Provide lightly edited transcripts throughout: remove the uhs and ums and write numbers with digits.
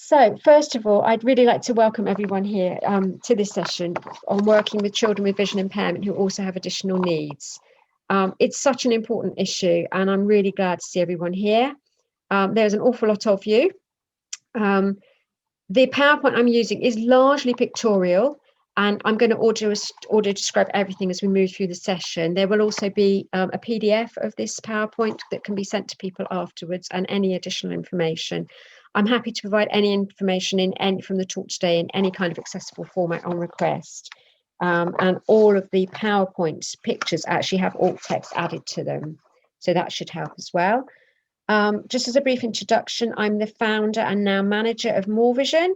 So first of all, I'd really like to welcome everyone here to this session on working with children with vision impairment who also have additional needs. It's such an important issue, and I'm really glad to see everyone here. There's an awful lot of you. The PowerPoint I'm using is largely pictorial, and I'm going to audio describe everything as we move through the session. There will also be a PDF of this PowerPoint that can be sent to people afterwards, and any additional information. I'm happy to provide any information from the talk today in any kind of accessible format on request. And all of the PowerPoint pictures actually have alt text added to them, so that should help as well. Just as a brief introduction, I'm the founder and now manager of Moorvision,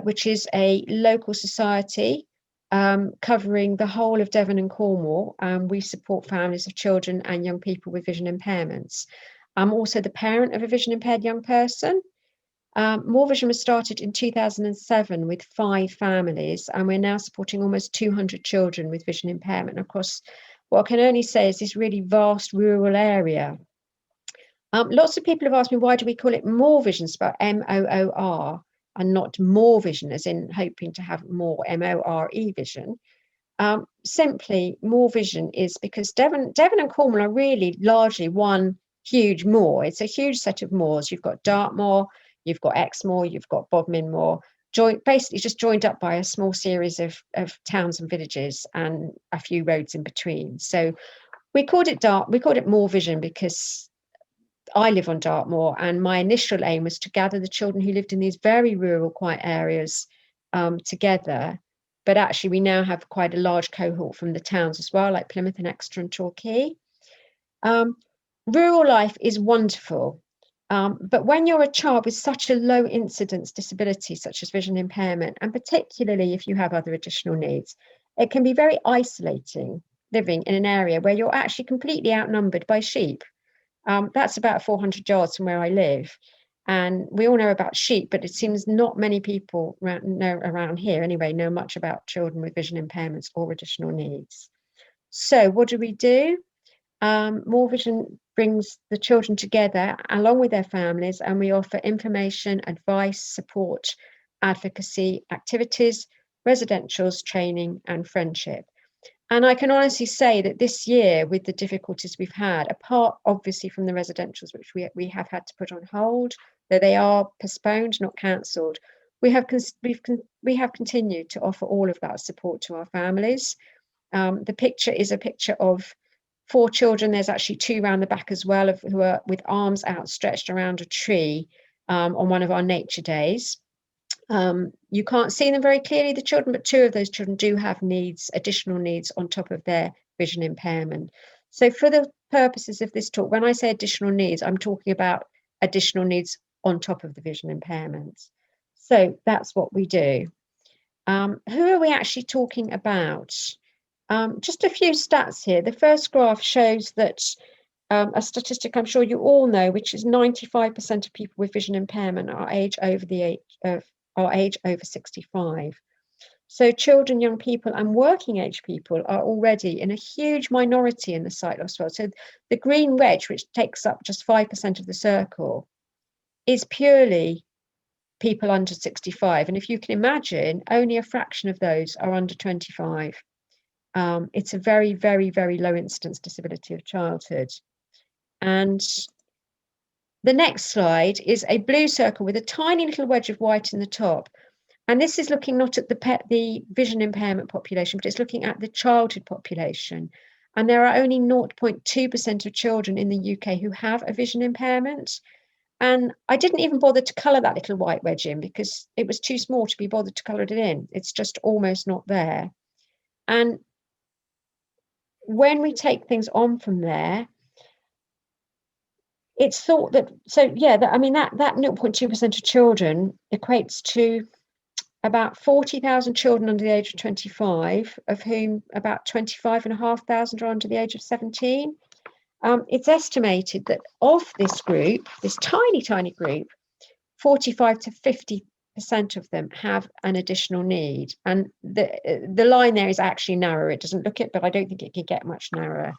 which is a local society covering the whole of Devon and Cornwall. We support families of children and young people with vision impairments. I'm also the parent of a vision impaired young person. Moorvision was started in 2007 with 5 families, and we're now supporting almost 200 children with vision impairment across what I can only say is this really vast rural area. Lots of people have asked me, why do we call it Moorvision, spelled M-O-O-R, and not Moorvision, as in hoping to have more M-O-R-E vision. Simply, Moorvision is because Devon and Cornwall are really largely one huge moor. It's a huge set of moors. You've got Dartmoor, you've got Exmoor, you've got Bodmin Moor, basically just joined up by a small series of towns and villages and a few roads in between. So we called it Moorvision because I live on Dartmoor, and my initial aim was to gather the children who lived in these very rural, quiet areas together. But actually, we now have quite a large cohort from the towns as well, like Plymouth and Exeter and Torquay. Rural life is wonderful, but when you're a child with such a low incidence disability, such as vision impairment, and particularly if you have other additional needs, it can be very isolating living in an area where you're actually completely outnumbered by sheep. That's about 400 yards from where I live. And we all know about sheep, but it seems not many people around here anyway know much about children with vision impairments or additional needs. So what do? Moorvision brings the children together along with their families, and we offer information, advice, support, advocacy, activities, residentials, training, and friendship. And I can honestly say that this year, with the difficulties we've had, apart obviously from the residentials, which we have had to put on hold, though they are postponed, not cancelled, we have continued to offer all of that support to our families. The picture is a picture of 4 children. There's actually 2 around the back as well, who are with arms outstretched around a tree on one of our nature days. You can't see them very clearly, the children, but 2 of those children do have additional needs on top of their vision impairment. So for the purposes of this talk, when I say additional needs, I'm talking about additional needs on top of the vision impairment. So that's what we do. Who are we actually talking about? Just a few stats here. The first graph shows that a statistic I'm sure you all know, which is 95% of people with vision impairment are age over 65. So children, young people, and working age people are already in a huge minority in the sight loss world. So the green wedge, which takes up just 5% of the circle, is purely people under 65. And if you can imagine, only a fraction of those are under 25. It's a very, very, very low incidence disability of childhood. And the next slide is a blue circle with a tiny little wedge of white in the top. And this is looking not at the vision impairment population, but it's looking at the childhood population. And there are only 0.2% of children in the UK who have a vision impairment. And I didn't even bother to colour that little white wedge in because it was too small to be bothered to colour it in. It's just almost not there. And when we take things on from there, it's thought that, so yeah, that 0.2% of children equates to about 40,000 children under the age of 25, of whom about 25,500 are under the age of 17. It's estimated that of this group, this tiny, tiny group, 45 to 50% of them have an additional need. And the line there is actually narrower. It doesn't look it, but I don't think it could get much narrower.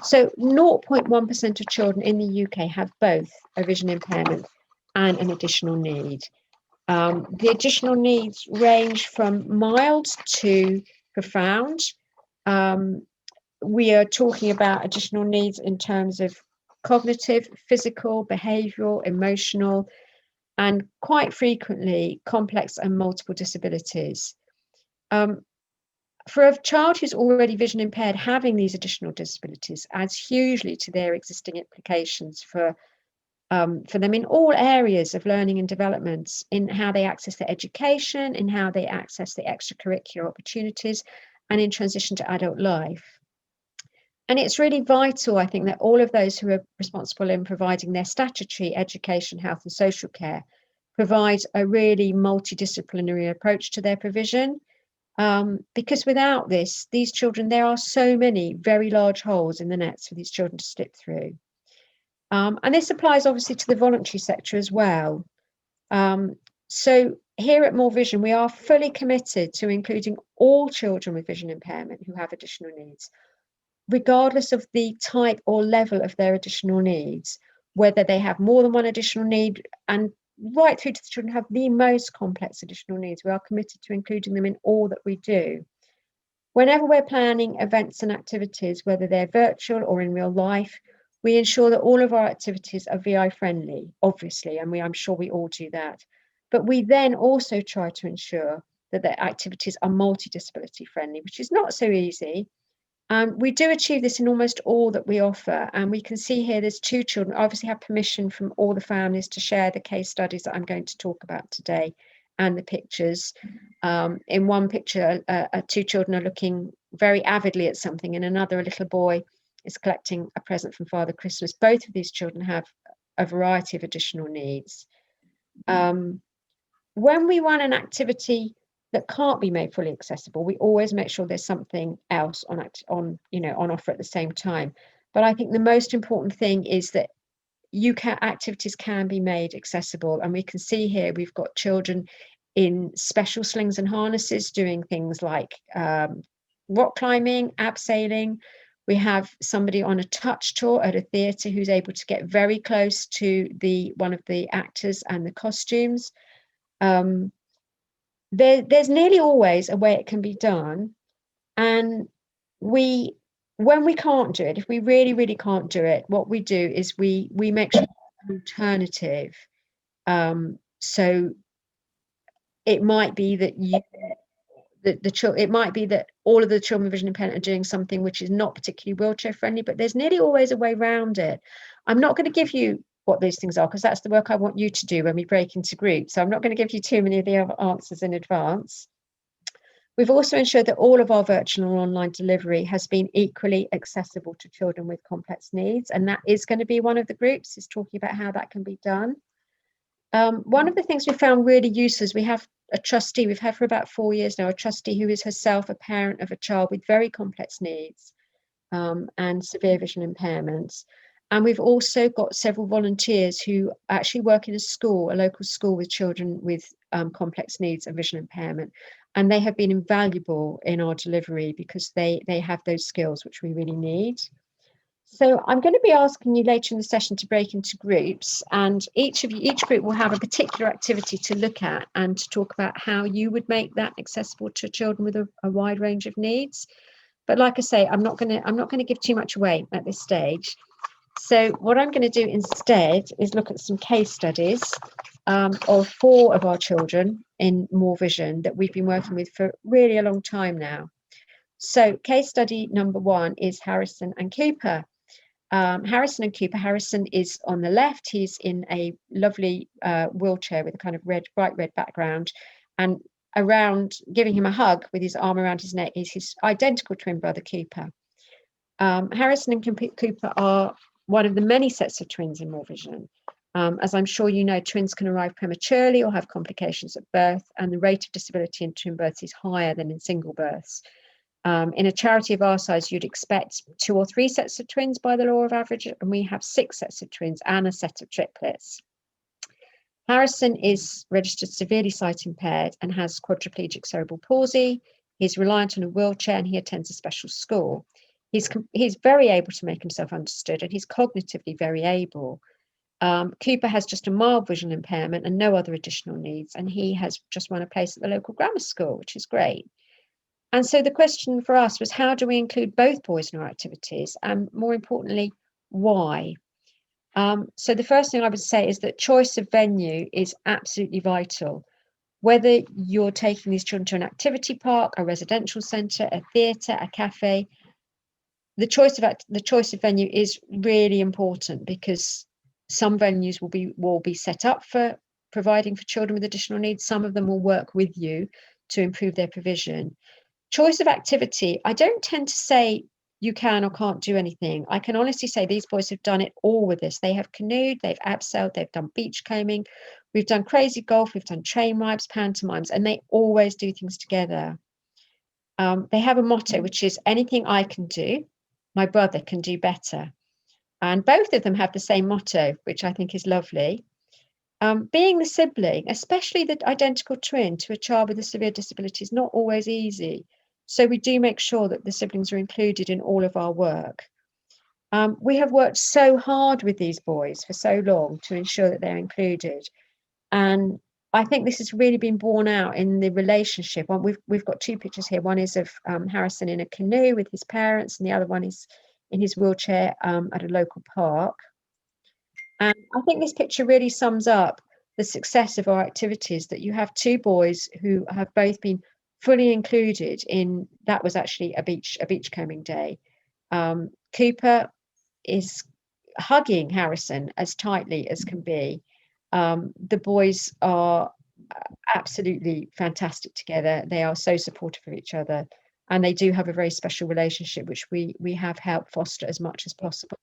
So 0.1% of children in the UK have both a vision impairment and an additional need. The additional needs range from mild to profound. We are talking about additional needs in terms of cognitive, physical, behavioural, emotional, and quite frequently complex and multiple disabilities. For a child who's already vision impaired, having these additional disabilities adds hugely to their existing implications for them in all areas of learning and development, in how they access their education, in how they access the extracurricular opportunities, and in transition to adult life. And it's really vital, I think, that all of those who are responsible in providing their statutory education, health and social care provide a really multidisciplinary approach to their provision. Because without this, these children, there are so many very large holes in the nets for these children to slip through. And this applies obviously to the voluntary sector as well. So here at Moorvision, we are fully committed to including all children with vision impairment who have additional needs, regardless of the type or level of their additional needs, whether they have more than one additional need, and right through to the children who have the most complex additional needs. We are committed to including them in all that we do. Whenever we're planning events and activities, whether they're virtual or in real life, we ensure that all of our activities are VI friendly, obviously, and I'm sure we all do that. But we then also try to ensure that the activities are multi-disability friendly, which is not so easy. We do achieve this in almost all that we offer, and we can see here there's 2 children. I obviously have permission from all the families to share the case studies that I'm going to talk about today and the pictures. In one picture, 2 children are looking very avidly at something, and another, a little boy, is collecting a present from Father Christmas. Both of these children have a variety of additional needs. When we run an activity that can't be made fully accessible, we always make sure there's something else on offer at the same time. But I think the most important thing is that activities can be made accessible, and we can see here we've got children in special slings and harnesses doing things like rock climbing, abseiling. We have somebody on a touch tour at a theatre who's able to get very close to one of the actors and the costumes. There's nearly always a way it can be done, and when we can't do it, if we really, really can't do it, what we do is we make sure an alternative. So it might be that it might be that all of the children with vision impairment are doing something which is not particularly wheelchair friendly, but there's nearly always a way around it. I'm not going to give you what those things are, because that's the work I want you to do when we break into groups. So I'm not going to give you too many of the answers in advance. We've also ensured that all of our virtual and online delivery has been equally accessible to children with complex needs, and that is going to be one of the groups, is talking about how that can be done. One of the things we found really useful is we have a trustee, we've had for about 4 years now, a trustee who is herself a parent of a child with very complex needs and severe vision impairments. And we've also got several volunteers who actually work in a local school with children with complex needs and vision impairment. And they have been invaluable in our delivery because they have those skills which we really need. So I'm going to be asking you later in the session to break into groups, and each group will have a particular activity to look at and to talk about how you would make that accessible to children with a wide range of needs. But like I say, I'm not going to give too much away at this stage. So what I'm going to do instead is look at some case studies of 4 of our children in Moorvision that we've been working with for really a long time now. So case study number 1 is Harrison and Cooper. Harrison and Cooper. Harrison is on the left. He's in a lovely wheelchair with a kind of bright red background, and around giving him a hug with his arm around his neck is his identical twin brother Cooper. Harrison and Cooper are one of the many sets of twins in Moorvision. As I'm sure you know, twins can arrive prematurely or have complications at birth, and the rate of disability in twin births is higher than in single births. In a charity of our size, you'd expect 2 or 3 sets of twins by the law of average, and we have 6 sets of twins and a set of triplets. Harrison is registered severely sight impaired and has quadriplegic cerebral palsy. He's reliant on a wheelchair and he attends a special school. He's very able to make himself understood, and he's cognitively very able. Cooper has just a mild visual impairment and no other additional needs, and he has just won a place at the local grammar school, which is great. And so the question for us was, how do we include both boys in our activities? And more importantly, why? So the first thing I would say is that choice of venue is absolutely vital. Whether you're taking these children to an activity park, a residential centre, a theatre, a cafe, the choice of venue is really important, because some venues will be set up for providing for children with additional needs. Some of them will work with you to improve their provision. Choice of activity, I don't tend to say you can or can't do anything. I can honestly say these boys have done it all with us. They have canoed, they've abseiled, they've done beachcombing, we've done crazy golf, we've done train rides, pantomimes, and they always do things together. They have a motto, which is, anything I can do, my brother can do better. And both of them have the same motto, which I think is lovely. Being the sibling, especially the identical twin to a child with a severe disability, is not always easy. So we do make sure that the siblings are included in all of our work. We have worked so hard with these boys for so long to ensure that they're included. And I think this has really been borne out in the relationship. We've got two pictures here. One is of Harrison in a canoe with his parents, and the other one is in his wheelchair at a local park. And I think this picture really sums up the success of our activities, that you have two boys who have both been fully included in, that was actually a beachcombing day. Cooper is hugging Harrison as tightly as can be. The boys are absolutely fantastic together. They are so supportive of each other, and they do have a very special relationship, which we have helped foster as much as possible.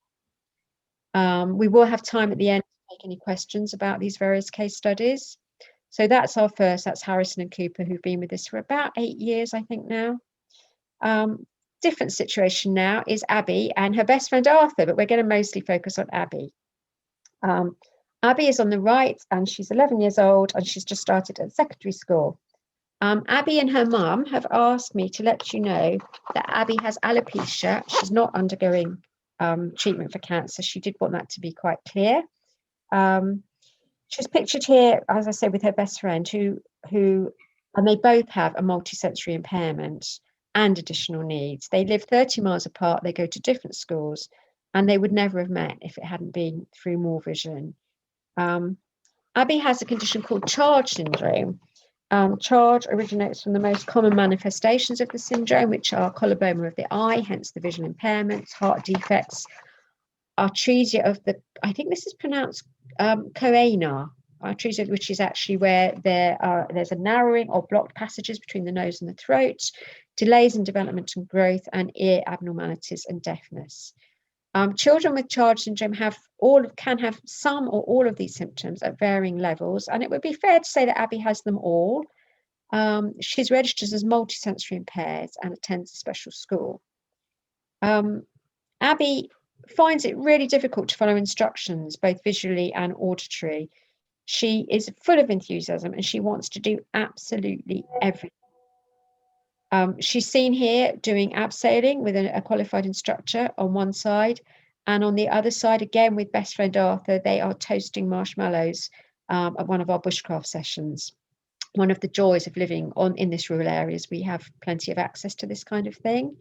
We will have time at the end to take any questions about these various case studies. So that's our first, that's Harrison and Cooper, who've been with us for about 8 years, I think now. Different situation now is Abby and her best friend Arthur, but we're going to mostly focus on Abby. Abby is on the right, and she's 11 years old, and she's just started at secondary school. Abby and her mum have asked me to let you know that Abby has alopecia. She's not undergoing treatment for cancer. She did want that to be quite clear. She's pictured here, as I said, with her best friend, and they both have a multisensory impairment and additional needs. They live 30 miles apart, they go to different schools, and they would never have met if it hadn't been through Moorvision. Abby has a condition called charge syndrome. Charge originates from the most common manifestations of the syndrome, which are coloboma of the eye, hence the visual impairments, heart defects, atresia of the, I think this is pronounced choana, atresia, which is actually where there's a narrowing or blocked passages between the nose and the throat, delays in development and growth, and ear abnormalities and deafness. Children with charge syndrome can have some or all of these symptoms at varying levels, and it would be fair to say that Abby has them all. She's registered as multisensory impaired and attends a special school. Abby finds it really difficult to follow instructions, both visually and auditory. She is full of enthusiasm and she wants to do absolutely everything. She's seen here doing abseiling with a qualified instructor on one side, and on the other side, again with best friend Arthur, they are toasting marshmallows at one of our bushcraft sessions. One of the joys of living in this rural area is we have plenty of access to this kind of thing.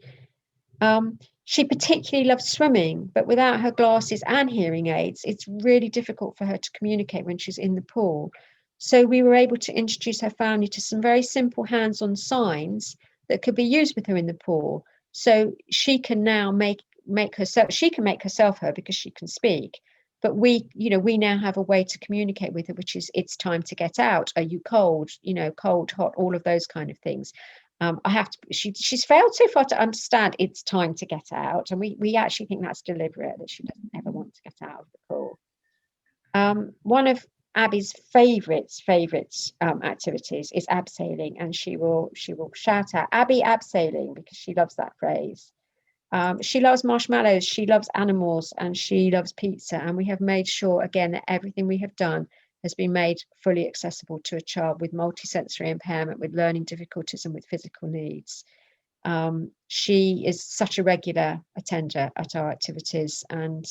She particularly loves swimming, but without her glasses and hearing aids, it's really difficult for her to communicate when she's in the pool. So we were able to introduce her family to some very simple hands-on signs that could be used with her in the pool. So she can now make herself heard because she can speak. But we now have a way to communicate with her, which is, it's time to get out. Are you cold? Cold, hot, all of those kind of things. She's failed so far to understand it's time to get out, and we actually think that's deliberate, that she doesn't ever want to get out of the pool. One of Abby's favorite activities is abseiling, and she will shout out Abby abseiling because she loves that phrase. She loves marshmallows, she loves animals, and she loves pizza, and we have made sure again that everything we have done has been made fully accessible to a child with multisensory impairment, with learning difficulties and with physical needs. She is such a regular attender at our activities, and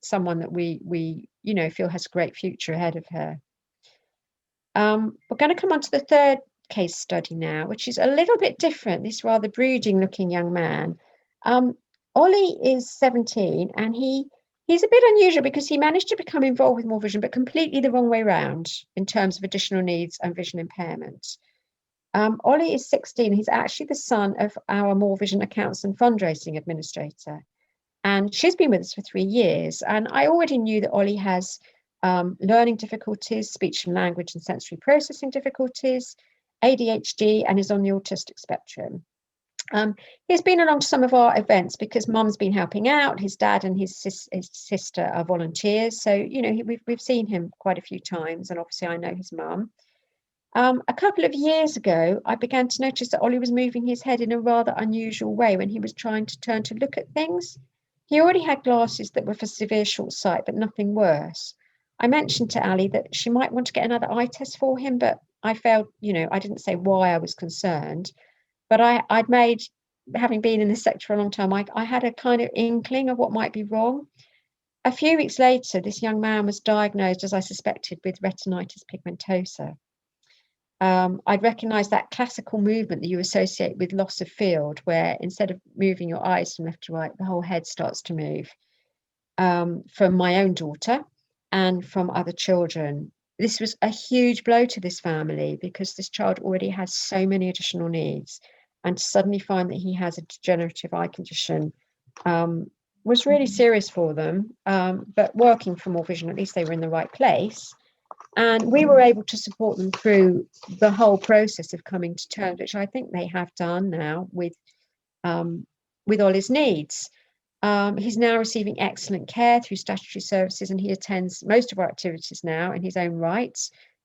someone that we feel has a great future ahead of her. We're going to come on to the third case study now, which is a little bit different. This rather brooding looking young man. Ollie is 17, and he's a bit unusual because he managed to become involved with Moorvision, but completely the wrong way round in terms of additional needs and vision impairments. Ollie is 16. He's actually the son of our Moorvision accounts and fundraising administrator. And she's been with us for 3 years. And I already knew that Ollie has learning difficulties, speech and language and sensory processing difficulties, ADHD, and is on the autistic spectrum. He's been along to some of our events because Mum's been helping out. His dad and his sister are volunteers. So, we've seen him quite a few times. And obviously I know his mum. A couple of years ago, I began to notice that Ollie was moving his head in a rather unusual way when he was trying to turn to look at things. He already had glasses that were for severe short sight, but nothing worse. I mentioned to Ali that she might want to get another eye test for him, but I felt, I didn't say why I was concerned, but I'd made, having been in this sector for a long time, I had a kind of inkling of what might be wrong. A few weeks later, this young man was diagnosed, as I suspected, with retinitis pigmentosa. I'd recognise that classical movement that you associate with loss of field, where instead of moving your eyes from left to right, the whole head starts to move, from my own daughter and from other children. This was a huge blow to this family because this child already has so many additional needs, and to suddenly find that he has a degenerative eye condition was really serious for them. But working for Moorvision, at least they were in the right place. And we were able to support them through the whole process of coming to terms, which I think they have done now with Ollie's needs. He's now receiving excellent care through statutory services, and he attends most of our activities now in his own right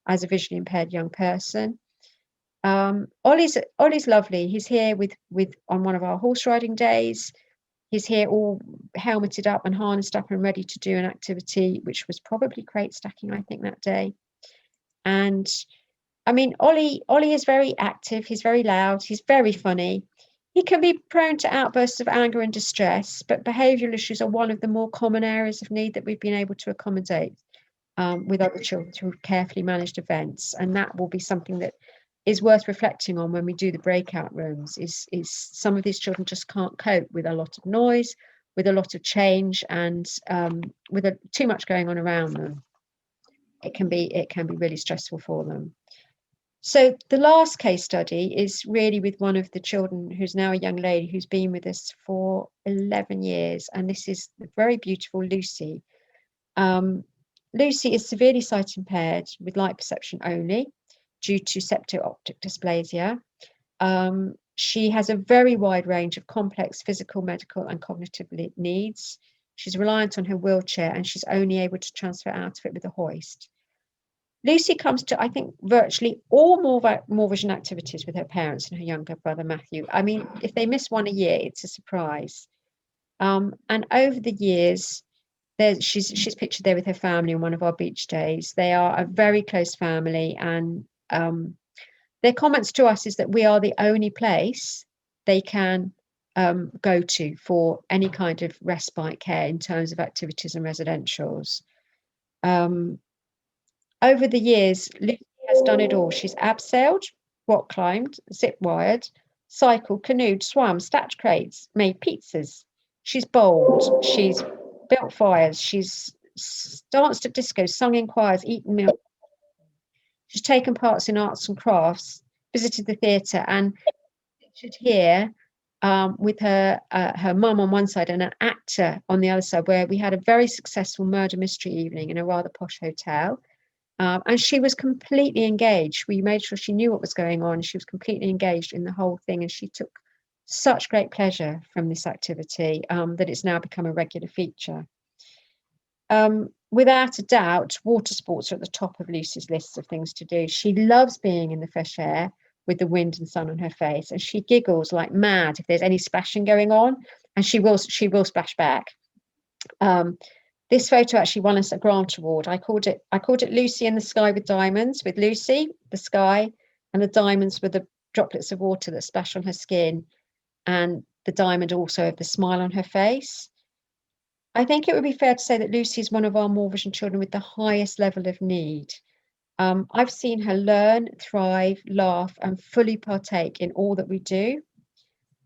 as a visually impaired young person. Ollie's lovely. He's here with on one of our horse riding days. He's here all helmeted up and harnessed up and ready to do an activity, which was probably crate stacking, I think, that day. And I mean, Ollie is very active. He's very loud. He's very funny. He can be prone to outbursts of anger and distress, but behavioural issues are one of the more common areas of need that we've been able to accommodate with other children through carefully managed events. And that will be something that is worth reflecting on when we do the breakout rooms, is some of these children just can't cope with a lot of noise, with a lot of change, and with too much going on around them. It can be really stressful for them. So the last case study is really with one of the children who's now a young lady who's been with us for 11 years, and this is the very beautiful Lucy. Lucy is severely sight impaired with light perception only due to septo-optic dysplasia. She has a very wide range of complex physical, medical, and cognitive needs. She's reliant on her wheelchair, and she's only able to transfer out of it with a hoist. Lucy comes to, I think, virtually all Moorvision activities with her parents and her younger brother, Matthew. I mean, if they miss one a year, it's a surprise. And over the years, she's pictured there with her family on one of our beach days. They are a very close family, and their comments to us is that we are the only place they can go to for any kind of respite care in terms of activities and residentials. Over the years, Lucy has done it all. She's abseiled, rock climbed, zip wired, cycled, canoed, swam, stacked crates, made pizzas. She's bowled, she's built fires, she's danced at discos, sung in choirs, eaten meals. She's taken parts in arts and crafts, visited the theatre, and pictured here with her mum on one side and an actor on the other side, where we had a very successful murder mystery evening in a rather posh hotel. And she was completely engaged. We made sure she knew what was going on. She was completely engaged in the whole thing, and she took such great pleasure from this activity that it's now become a regular feature. Without a doubt, water sports are at the top of Lucy's list of things to do. She loves being in the fresh air with the wind and sun on her face, and she giggles like mad if there's any splashing going on, and she will splash back. This photo actually won us a grant award. I called it Lucy in the Sky with Diamonds, with Lucy, the sky, and the diamonds were the droplets of water that splash on her skin. and the diamond also of the smile on her face. I think it would be fair to say that Lucy is one of our Moorvision children with the highest level of need. I've seen her learn, thrive, laugh, and fully partake in all that we do.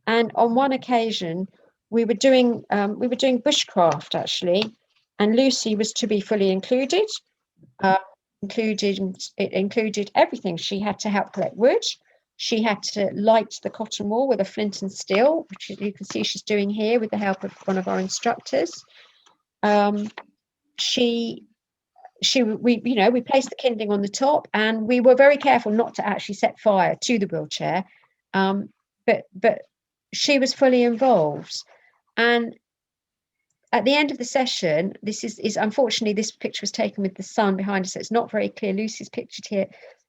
And on one occasion, we were doing bushcraft actually, and Lucy was to be fully included. Uh, it included everything. She had to help collect wood. She had to light the cotton wool with a flint and steel, which you can see she's doing here with the help of one of our instructors. We placed the kindling on the top, and we were very careful not to actually set fire to the wheelchair. But she was fully involved. And at the end of the session, this is unfortunately, this picture was taken with the sun behind us, so it's not very clear. Lucy's pictured here.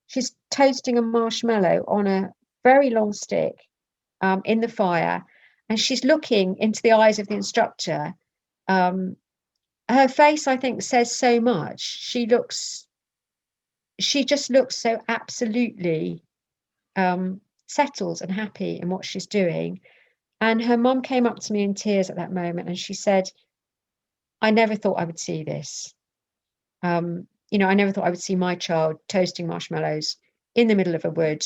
She's toasting a marshmallow on a very long stick in the fire, and she's looking into the eyes of the instructor. Her face, I think, says so much. She just looks so absolutely settled and happy in what she's doing. And her mum came up to me in tears at that moment, and she said, I never thought I would see this. I never thought I would see my child toasting marshmallows in the middle of a wood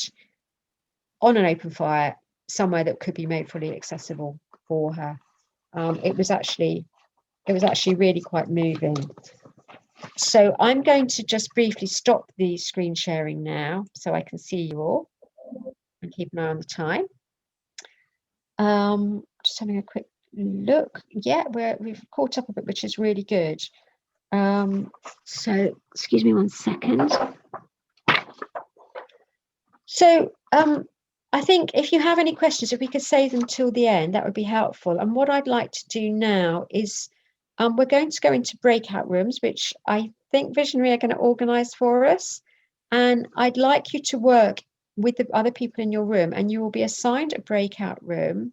on an open fire, somewhere that could be made fully accessible for her. It was actually really quite moving. So I'm going to just briefly stop the screen sharing now so I can see you all and keep an eye on the time. Just having a quick look. Yeah, we've caught up a bit, which is really good. So excuse me one second. So I think if you have any questions, if we could save them till the end, that would be helpful. And what I'd like to do now is we're going to go into breakout rooms, which I think Visionary are going to organise for us. And I'd like you to work with the other people in your room, and you will be assigned a breakout room,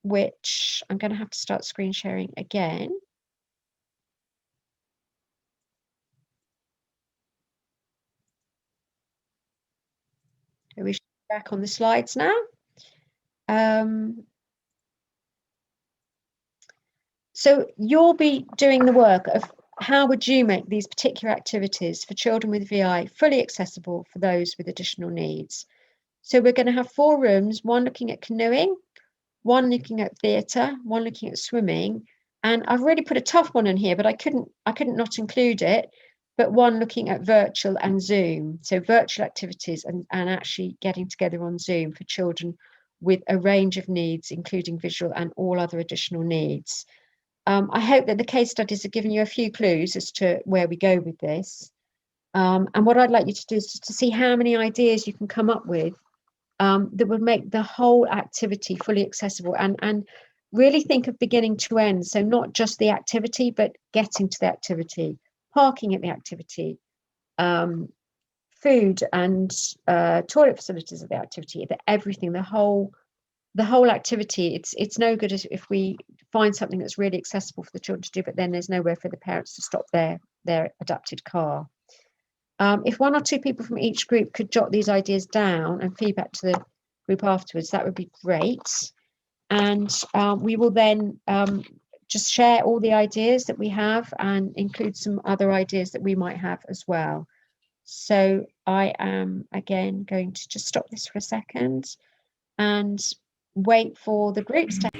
which I'm going to have to start screen sharing again. We should be back on the slides now. So you'll be doing the work of how would you make these particular activities for children with VI fully accessible for those with additional needs. So we're going to have 4 rooms, one looking at canoeing, one looking at theatre, one looking at swimming. And I've really put a tough one in here, but I couldn't not include it, but one looking at virtual and Zoom. So virtual activities and actually getting together on Zoom for children with a range of needs, including visual and all other additional needs. I hope that the case studies have given you a few clues as to where we go with this. And what I'd like you to do is just to see how many ideas you can come up with that would make the whole activity fully accessible, and really think of beginning to end. So not just the activity, but getting to the activity, parking at the activity, food and toilet facilities at the activity, everything, the whole activity. It's no good if we find something that's really accessible for the children to do, but then there's nowhere for the parents to stop their adapted car. If 1 or 2 people from each group could jot these ideas down and feedback to the group afterwards, that would be great. And we will then just share all the ideas that we have and include some other ideas that we might have as well. So I am again going to just stop this for a second and wait for the groups to.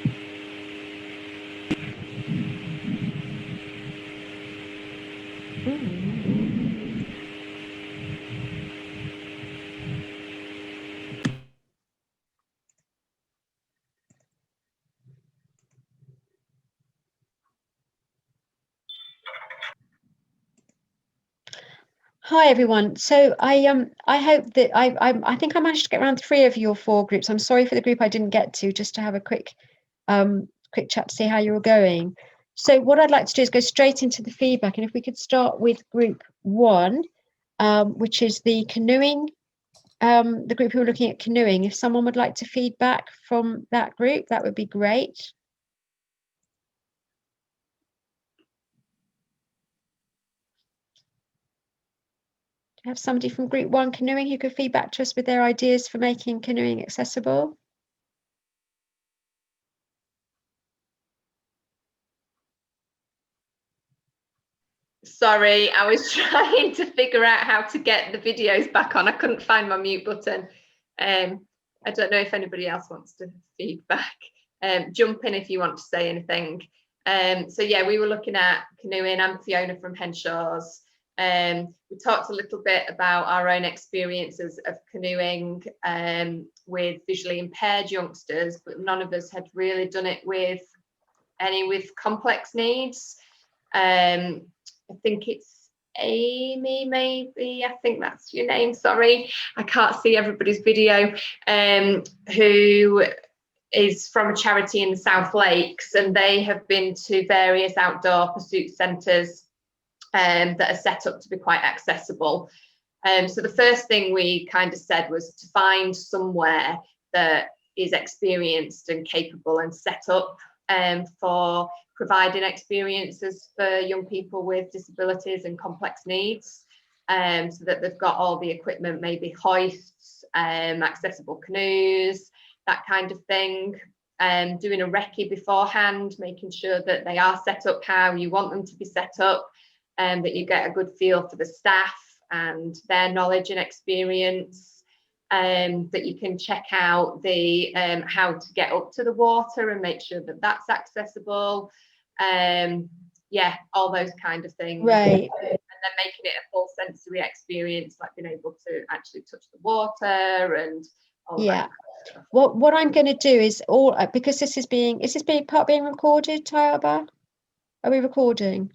Hi everyone. So I hope that I think I managed to get around 3 of your 4 groups. I'm sorry for the group I didn't get to, just to have a quick chat to see how you're going. So what I'd like to do is go straight into the feedback, and if we could start with group 1, which is the canoeing, the group who are looking at canoeing. If someone would like to feedback from that group, that would be great. Do you have somebody from group 1 canoeing who could feedback to us with their ideas for making canoeing accessible? Sorry, I was trying to figure out how to get the videos back on. I couldn't find my mute button. I don't know if anybody else wants to feedback. Jump in if you want to say anything. So yeah, we were looking at canoeing. I'm Fiona from Henshaws. We talked a little bit about our own experiences of canoeing with visually impaired youngsters, but none of us had really done it with any with complex needs. I think it's Amy, maybe. I think that's your name. Sorry, I can't see everybody's video. Who is from a charity in the South Lakes, and they have been to various outdoor pursuit centres that are set up to be quite accessible. So the first thing we kind of said was to find somewhere that is experienced and capable and set up for providing experiences for young people with disabilities and complex needs, so that they've got all the equipment, maybe hoists, accessible canoes, that kind of thing. Doing a recce beforehand, making sure that they are set up how you want them to be set up, and that you get a good feel for the staff and their knowledge and experience. That you can check out the how to get up to the water and make sure that that's accessible. Yeah, all those kind of things. Right. And then making it a full sensory experience, like being able to actually touch the water and all that kind of stuff. What I'm going to do is because this is being being recorded, Tayaba? Are we recording?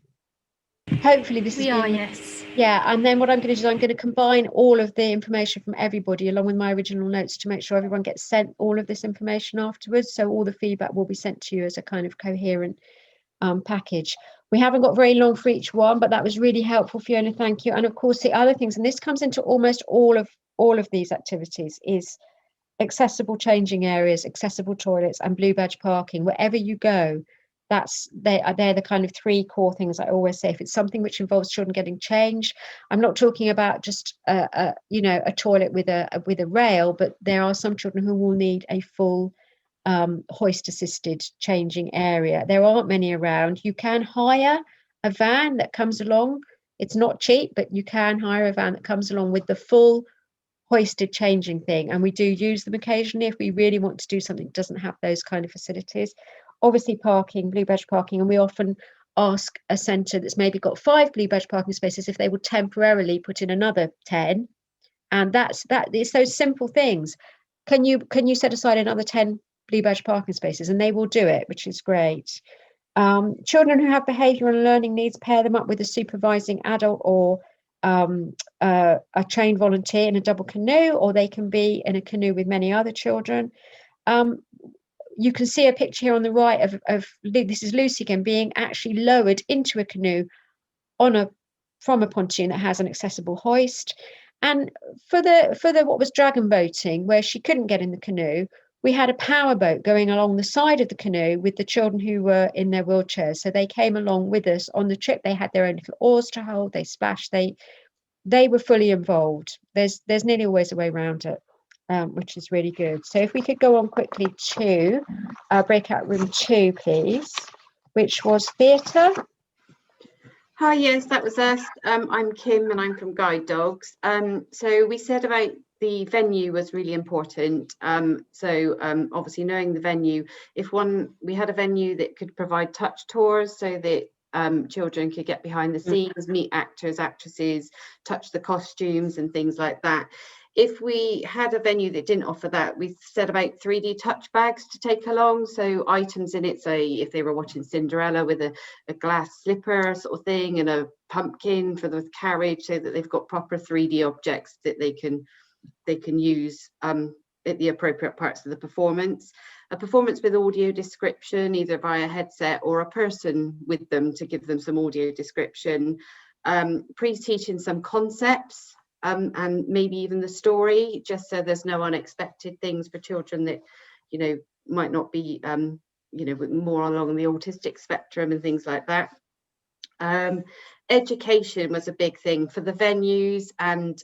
Hopefully this is being, yes. Yeah, and then what I'm going to do is I'm going to combine all of the information from everybody along with my original notes to make sure everyone gets sent all of this information afterwards. So all the feedback will be sent to you as a kind of coherent package. We haven't got very long for each one, but that was really helpful, Fiona. Thank you. And of course, the other things, and this comes into almost all of these activities, is accessible changing areas, accessible toilets, and blue badge parking. Wherever you go, they're the kind of three core things I always say. If it's something which involves children getting changed, I'm not talking about just a toilet with a rail, but there are some children who will need a full hoist assisted changing area. There aren't many around. You can hire a van that comes along. It's not cheap, but you can hire a van that comes along with the full hoisted changing thing, and we do use them occasionally if we really want to do something that doesn't have those kind of facilities. Obviously parking, blue badge parking, and we often ask a centre that's maybe got 5 blue badge parking spaces if they will temporarily put in another 10, and it's those simple things. Can you set aside another 10 blue badge parking spaces, and they will do it, which is great. Children who have behavioural and learning needs, pair them up with a supervising adult or a trained volunteer in a double canoe, or they can be in a canoe with many other children. You can see a picture here on the right of this is Lucy again being actually lowered into a canoe from a pontoon that has an accessible hoist. And for the what was dragon boating, where she couldn't get in the canoe, we had a power boat going along the side of the canoe with the children who were in their wheelchairs. So they came along with us on the trip. They had their own little oars to hold. They splashed. They were fully involved. There's nearly always a way around it, which is really good. So if we could go on quickly to breakout room 2, please, which was theatre. Hi, yes, that was us. I'm Kim and I'm from Guide Dogs. So we said about the venue was really important. Obviously knowing the venue, we had a venue that could provide touch tours so that children could get behind the scenes, meet actors, actresses, touch the costumes and things like that. If we had a venue that didn't offer that, we said about 3D touch bags to take along. So items in it, say if they were watching Cinderella with a glass slipper sort of thing and a pumpkin for the carriage, so that they've got proper 3D objects that they can use at the appropriate parts of the performance. A performance with audio description, either via headset or a person with them to give them some audio description. Pre-teaching some concepts. And maybe even the story, just so there's no unexpected things for children that, might not be, more along the autistic spectrum and things like that. Education was a big thing for the venues and,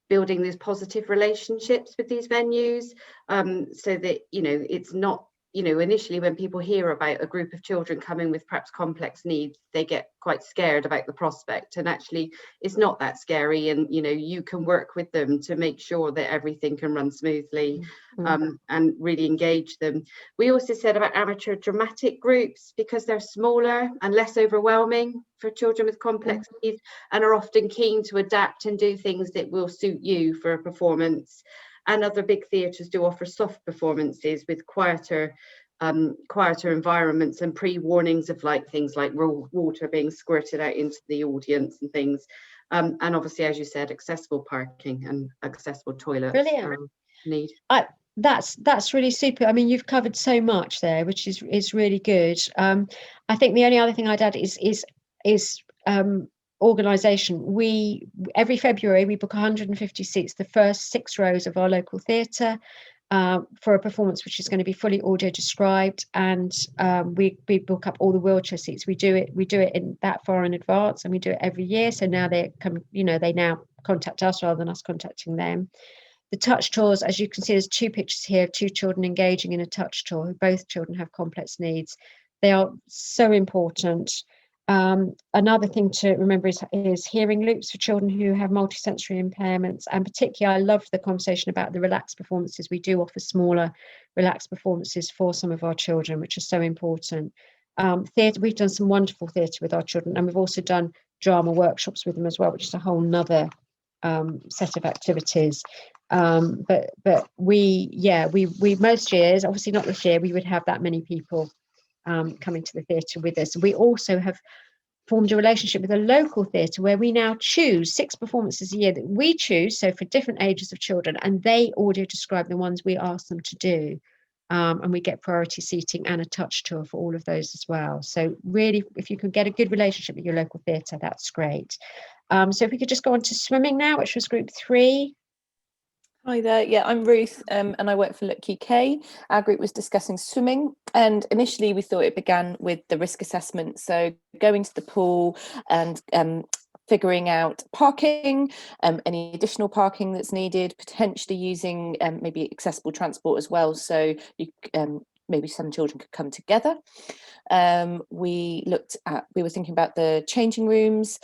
building these positive relationships with these venues, so that, it's not you know, initially when people hear about a group of children coming with perhaps complex needs, they get quite scared about the prospect, and actually it's not that scary, and you know, you can work with them to make sure that everything can run smoothly, and really engage them. We also said about amateur dramatic groups, because they're smaller and less overwhelming for children with complex needs, and are often keen to adapt and do things that will suit you for a performance. And other big theatres do offer soft performances with quieter environments and pre-warnings of like things like water being squirted out into the audience and things. And obviously, as you said, accessible parking and accessible toilets. Brilliant. Need. That's really super. I mean, you've covered so much there, which is really good. I think the only other thing I'd add is organisation. We every February we book 150 seats, the first 6 rows of our local theatre, for a performance which is going to be fully audio described, and we book up all the wheelchair seats. We do it in that far in advance, and we do it every year. So now they come, you know, they now contact us rather than us contacting them. The touch tours, as you can see, there's 2 pictures here of 2 children engaging in a touch tour. Both children have complex needs. They are so important. Another thing to remember is hearing loops for children who have multisensory impairments, and particularly I loved the conversation about the relaxed performances. We do offer smaller relaxed performances for some of our children, which is so important. Theatre, we've done some wonderful theatre with our children, and we've also done drama workshops with them as well, which is a whole nother set of activities. But we most years, obviously not this year, we would have that many people coming to the theatre with us. We also have formed a relationship with a local theatre where we now choose 6 performances a year that we choose, so for different ages of children, and they audio describe the ones we ask them to do. And we get priority seating and a touch tour for all of those as well. So really, if you can get a good relationship with your local theatre, that's great. So if we could just go on to swimming now, which was group 3. Hi there, yeah, I'm Ruth, and I work for Look UK. Our group was discussing swimming, and initially we thought it began with the risk assessment, so going to the pool and figuring out parking, any additional parking that's needed, potentially using maybe accessible transport as well, so you, maybe some children could come together. We were thinking about the changing rooms,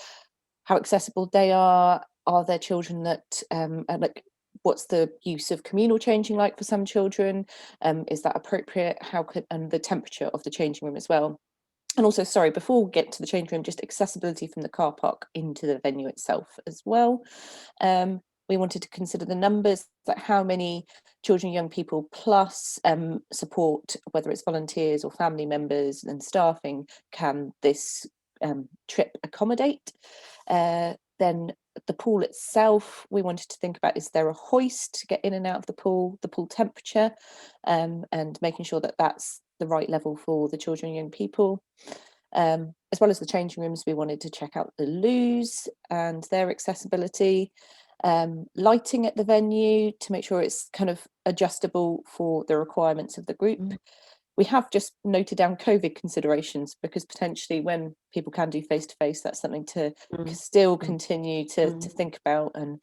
how accessible they are there children that like, what's the use of communal changing like for some children? Is that appropriate? And the temperature of the changing room as well. And also, sorry, before we get to the changing room, just accessibility from the car park into the venue itself as well. We wanted to consider the numbers, like how many children, young people plus support, whether it's volunteers or family members and staffing, can this trip accommodate? Then the pool itself, we wanted to think about, is there a hoist to get in and out of the pool temperature, and making sure that that's the right level for the children and young people. As well as the changing rooms, we wanted to check out the loos and their accessibility, lighting at the venue to make sure it's kind of adjustable for the requirements of the group. We have just noted down COVID considerations, because potentially when people can do face-to-face, that's something to still continue to think about and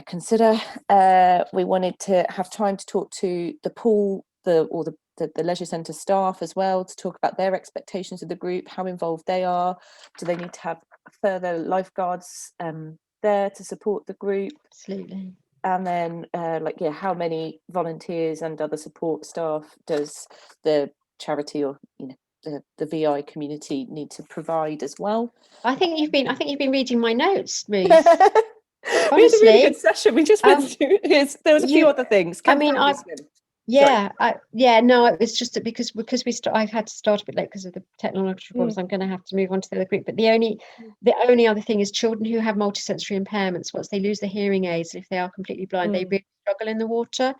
consider. We wanted to have time to talk to the pool, the leisure centre staff as well, to talk about their expectations of the group, how involved they are. Do they need to have further lifeguards there to support the group? Absolutely. And then how many volunteers and other support staff does the charity or the VI community need to provide as well? I think you've been reading my notes, Ruth. We had a really good session. We just went through there was a few other things. No, it was just that because I've had to start a bit late because of the technological problems. I'm going to have to move on to the other group. But the only other thing is children who have multisensory impairments. Once they lose the hearing aids, if they are completely blind, they really struggle in the water.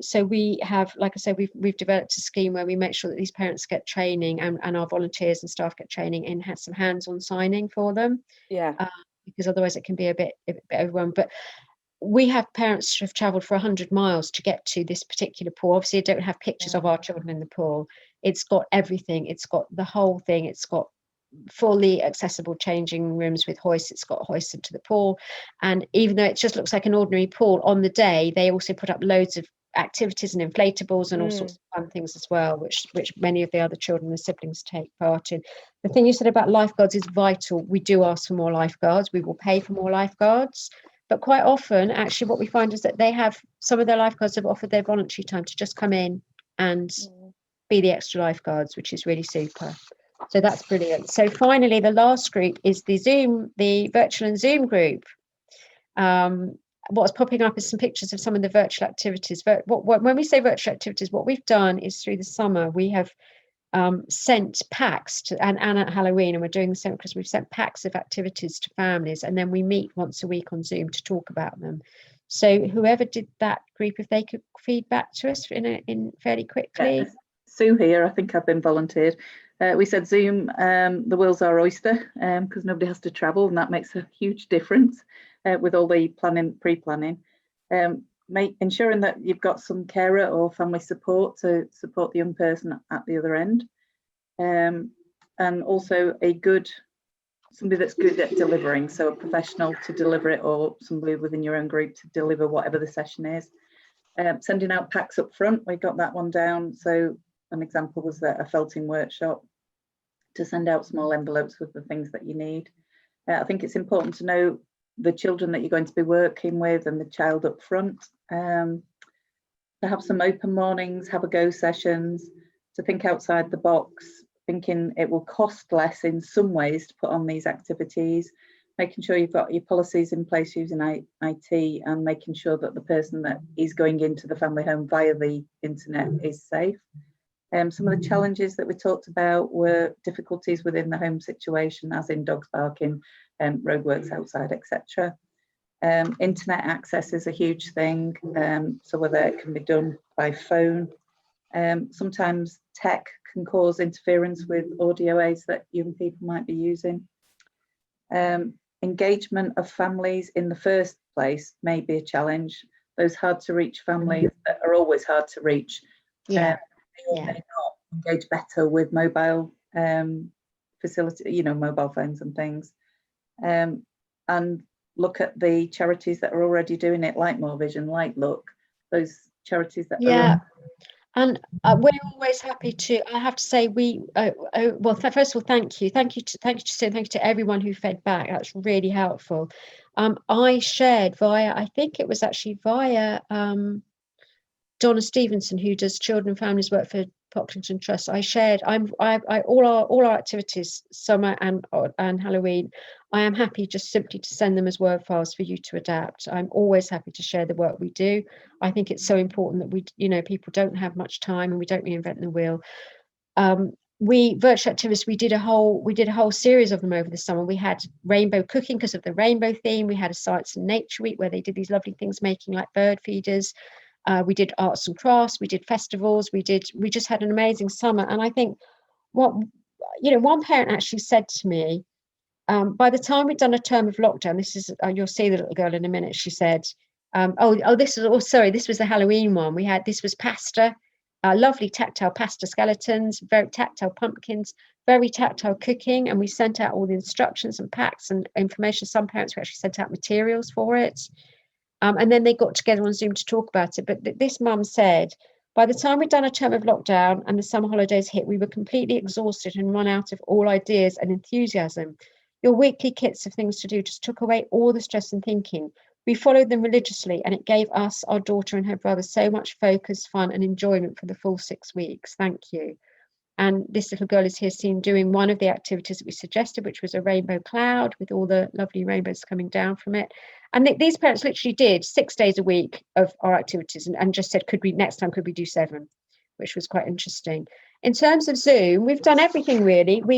So we have, like I said, we've developed a scheme where we make sure that these parents get training, and our volunteers and staff get training in some hands-on signing for them. Because otherwise it can be a bit overwhelming. But we have parents who have travelled for 100 miles to get to this particular pool. Obviously, I don't have pictures of our children in the pool. It's got everything. It's got the whole thing. It's got fully accessible changing rooms with hoists. It's got hoists into the pool. And even though it just looks like an ordinary pool, on the day, they also put up loads of activities and inflatables and all sorts of fun things as well, which many of the other children and siblings take part in. The thing you said about lifeguards is vital. We do ask for more lifeguards. We will pay for more lifeguards. But quite often, actually, what we find is that some of their lifeguards have offered their voluntary time to just come in and be the extra lifeguards, which is really super. So that's brilliant. So finally, the last group is the virtual and Zoom group. What's popping up is some pictures of some of the virtual activities. When we say virtual activities, what we've done is through the summer, we have sent packs and at Halloween, and we're doing the same because we've sent packs of activities to families, and then we meet once a week on Zoom to talk about them. So whoever did that group, if they could feed back to us in fairly quickly. Sue here, I think I've been volunteered. We said Zoom, the world's our oyster, because nobody has to travel, and that makes a huge difference with all the pre-planning. Ensuring that you've got some carer or family support to support the young person at the other end, and also somebody that's good at delivering, so a professional to deliver it, or somebody within your own group to deliver whatever the session is. Sending out packs up front, we got that one down. So an example was a felting workshop, to send out small envelopes with the things that you need. I think it's important to know the children that you're going to be working with and the child up front, to have some open mornings, have a go sessions, to think outside the box, thinking it will cost less in some ways to put on these activities, making sure you've got your policies in place using IT, and making sure that the person that is going into the family home via the internet is safe. Some of the challenges that we talked about were difficulties within the home situation, as in dogs barking, roadworks outside, etc. Internet access is a huge thing, so whether it can be done by phone. Sometimes tech can cause interference with audio aids that young people might be using. Engagement of families in the first place may be a challenge. Those hard to reach families that are always hard to reach. May not engage better with mobile facility, mobile phones and things. And look at the charities that are already doing it, like Moorvision, like Look, those charities that are. And we're always happy to. I have to say, well, first of all, thank you to everyone who fed back. That's really helpful. I shared I think it was actually via Donna Stevenson, who does children and families work for Pocklington Trust. I shared all our activities, summer and Halloween. I am happy just simply to send them as Word files for you to adapt. I'm always happy to share the work we do. I think it's so important that people don't have much time and we don't reinvent the wheel. Virtual activities, we did a whole series of them over the summer. We had rainbow cooking because of the rainbow theme. We had a science and nature week where they did these lovely things, making like bird feeders. We did arts and crafts, we did festivals, we just had an amazing summer. And I think one parent actually said to me, by the time we'd done a term of lockdown, this is, you'll see the little girl in a minute, she said, this was the Halloween one. This was pasta, lovely tactile pasta skeletons, very tactile pumpkins, very tactile cooking. And we sent out all the instructions and packs and information. Some parents we actually sent out materials for it. And then they got together on Zoom to talk about it. But this mum said, by the time we'd done a term of lockdown and the summer holidays hit, we were completely exhausted and run out of all ideas and enthusiasm. Your weekly kits of things to do just took away all the stress and thinking. We followed them religiously, and it gave us, our daughter and her brother, so much focus, fun and enjoyment for the full 6 weeks. Thank you. And this little girl is here seen doing one of the activities that we suggested, which was a rainbow cloud with all the lovely rainbows coming down from it. And these parents literally did 6 days a week of our activities and just said, next time could we do 7, which was quite interesting. In terms of Zoom, we've done everything really. My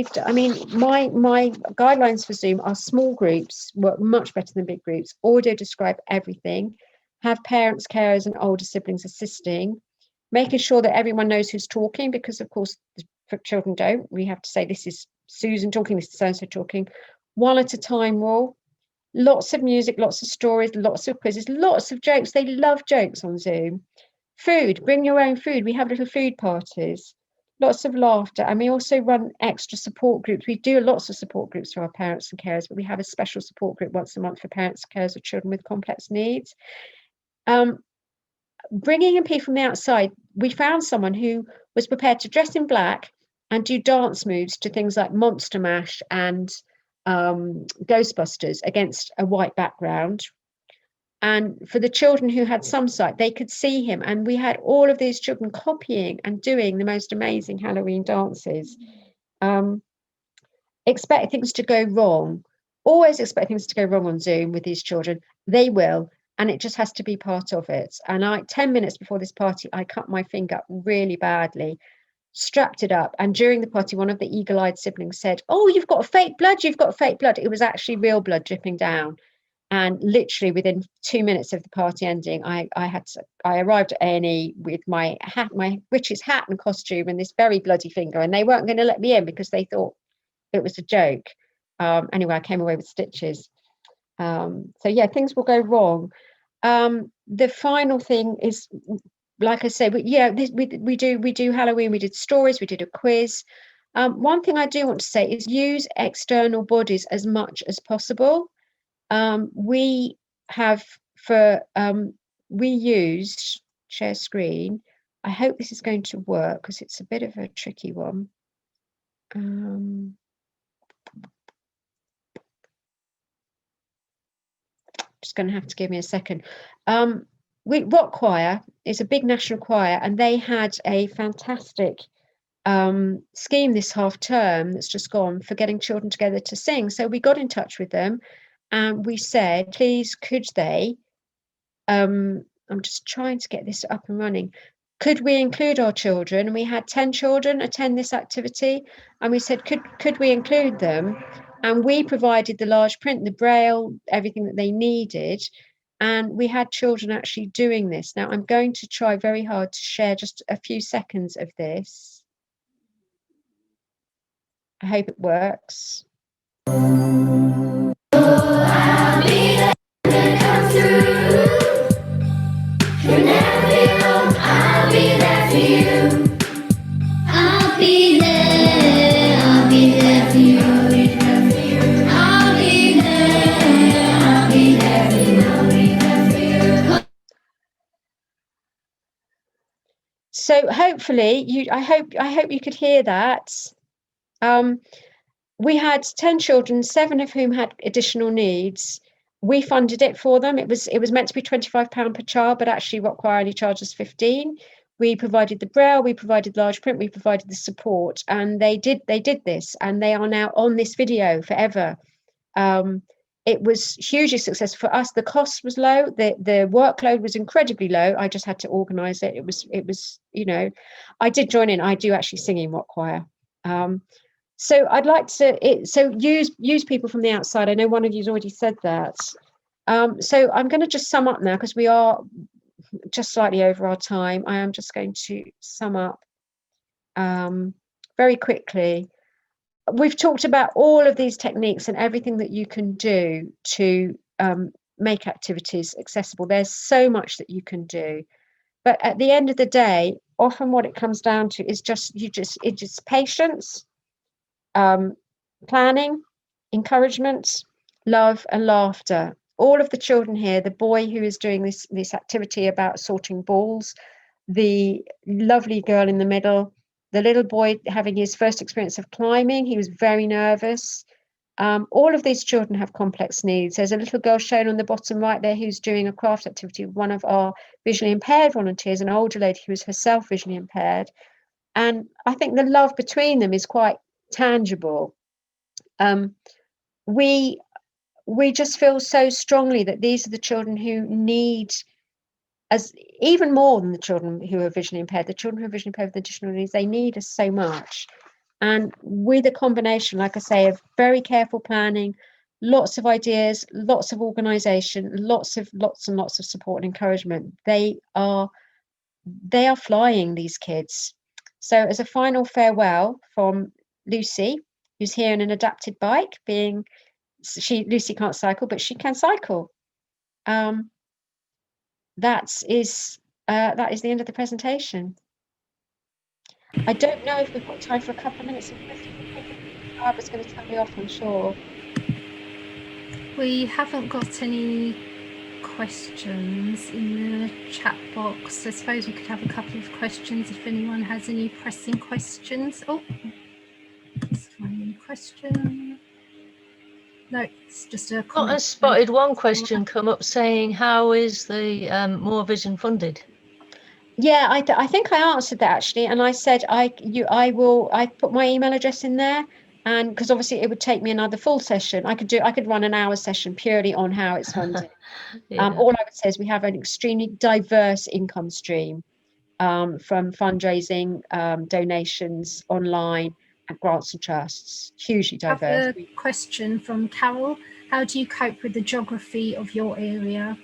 guidelines for Zoom are small groups, work much better than big groups, audio describe everything, have parents, carers and older siblings assisting, making sure that everyone knows who's talking, because of course children don't. We have to say, this is Susan talking, this is so-and-so talking. 1 at a time rule. Lots of music, lots of stories, lots of quizzes, lots of jokes. They love jokes on Zoom. Food, bring your own food. We have little food parties. Lots of laughter. And we also run extra support groups. We do lots of support groups for our parents and carers, but we have a special support group once a month for parents and carers of children with complex needs. bringing in people from the outside, we found someone who was prepared to dress in black and do dance moves to things like Monster Mash and Ghostbusters against a white background. And for the children who had some sight, they could see him. And we had all of these children copying and doing the most amazing Halloween dances. Expect things to go wrong. Always expect things to go wrong on Zoom with these children. They will. And it just has to be part of it. And 10 minutes before this party, I cut my finger really badly, strapped it up. And during the party, one of the eagle-eyed siblings said, "Oh, you've got fake blood. You've got fake blood." It was actually real blood dripping down. And literally within 2 minutes of the party ending, I arrived at A&E with my hat, my witch's hat and costume, and this very bloody finger. And they weren't going to let me in because they thought it was a joke. Anyway, I came away with stitches. So yeah, things will go wrong. The final thing is, like I say, we do Halloween. We did stories. We did a quiz. One thing I do want to say is use external bodies as much as possible. We used share screen. I hope this is going to work because it's a bit of a tricky one. Just going to have to give me a second. Rock Choir is a big national choir, and they had a fantastic scheme this half term that's just gone for getting children together to sing. So we got in touch with them and we said, please, could they, I'm just trying to get this up and running, could we include our children? And we had 10 children attend this activity, and we said, could we include them? And we provided the large print, the Braille, everything that they needed. And we had children actually doing this. Now I'm going to try very hard to share just a few seconds of this. I hope it works. So hopefully I hope you could hear that. We had 10 children, 7 of whom had additional needs. We funded it for them. It was meant to be £25 per child, but actually Rock Choir only charges 15. We provided the Braille, we provided large print, we provided the support, and they did this, and they are now on this video forever. It was hugely successful for us. The cost was low, the workload was incredibly low. I just had to organise it. It was, you know, I did join in. I do actually sing in Rock Choir. So I'd like to use people from the outside. I know one of you's already said that. So I'm going to just sum up now because we are just slightly over our time. I am just going to sum up very quickly. We've talked about all of these techniques and everything that you can do to make activities accessible. There's so much that you can do, but at the end of the day, often what it comes down to is just patience, planning, encouragement, love, and laughter. All of the children here, the boy who is doing this activity about sorting balls, the lovely girl in the middle, the little boy having his first experience of climbing, he was very nervous. All of these children have complex needs. There's a little girl shown on the bottom right there who's doing a craft activity with one of our visually impaired volunteers, an older lady who is herself visually impaired. And I think the love between them is quite tangible. We just feel so strongly that these are the children who need, as even more than the children who are visually impaired, the children who are visually impaired with additional needs, they need us so much. And with a combination, like I say, of very careful planning, lots of ideas, lots of organisation, lots and lots of support and encouragement, they are flying, these kids. So as a final farewell from Lucy, who's here in an adapted bike, Lucy can't cycle, but she can cycle. That is the end of the presentation. I don't know if we've got time for a couple of minutes of questions. Barbara's going to tell me off, I'm sure. We haven't got any questions in the chat box. I suppose we could have a couple of questions if anyone has any pressing questions. Oh, let's find any question. No, it's just a comment. I spotted one question come up saying, how is the Moorvision funded? Yeah, I think I answered that actually, and I said I put my email address in there, and because obviously it would take me another full session. I could run an hour session purely on how it's funded. Yeah. All I would say is we have an extremely diverse income stream, from fundraising, donations, online, and grants and trusts. Hugely I have diverse. a question from Carol. How do you cope with the geography of your area?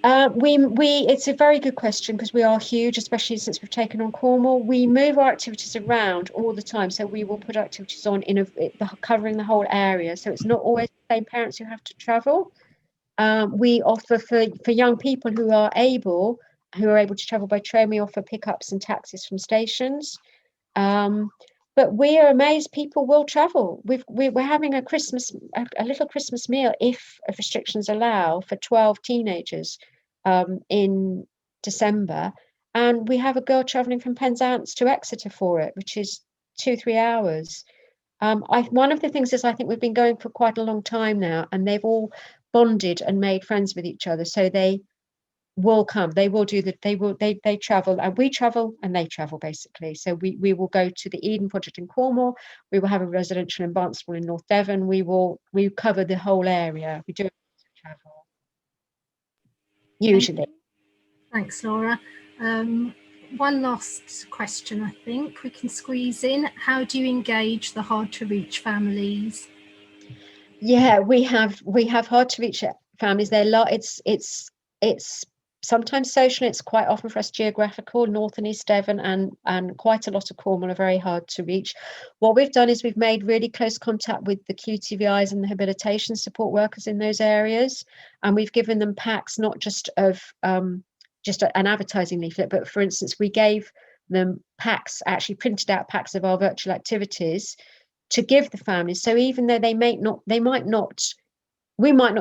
It's a very good question because we are huge, especially since we've taken on Cornwall. We move our activities around all the time, so we will put activities on covering the whole area. So it's not always the same parents who have to travel. We offer for young people who are able to travel by train. We offer pickups and taxis from stations. But we are amazed people will travel. We're having a little Christmas meal, if restrictions allow, for 12 teenagers in December, and we have a girl traveling from Penzance to Exeter for it, which is 2-3 hours. One of the things is I think we've been going for quite a long time now, and they've all bonded and made friends with each other, so they will come. They travel, and we travel, and they travel basically. So we will go to the Eden Project in Cornwall. We will have a residential in Barnstaple in North Devon. We cover the whole area. We do travel usually. Thanks, Laura. One last question I think we can squeeze in. How do you engage the hard to reach families? Yeah, we have hard to reach families. It's sometimes social. It's quite often for us geographical. North and East Devon and quite a lot of Cornwall are very hard to reach. What we've done is we've made really close contact with the QTVIs and the habilitation support workers in those areas, and we've given them packs, not just of just an advertising leaflet, but for instance, we gave them packs, actually printed out packs of our virtual activities to give the families. So even though we might not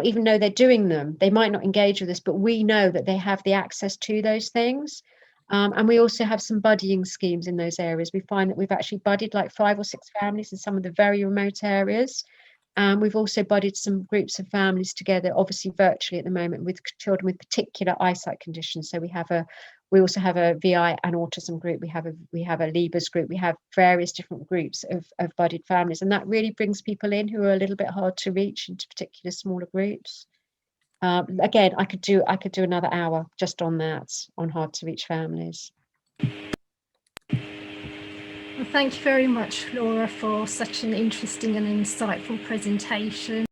even know they're doing them, they might not engage with us, but we know that they have the access to those things. And we also have some buddying schemes in those areas. We find that we've actually buddied like 5 or 6 families in some of the very remote areas. We've also buddied some groups of families together, obviously virtually at the moment, with children with particular eyesight conditions. So we also have a VI and autism group. We have a Libras group. We have various different groups of buddied families, and that really brings people in who are a little bit hard to reach into particular smaller groups. Again, I could do another hour just on that, on hard to reach families. Well, thank you very much, Laura, for such an interesting and insightful presentation.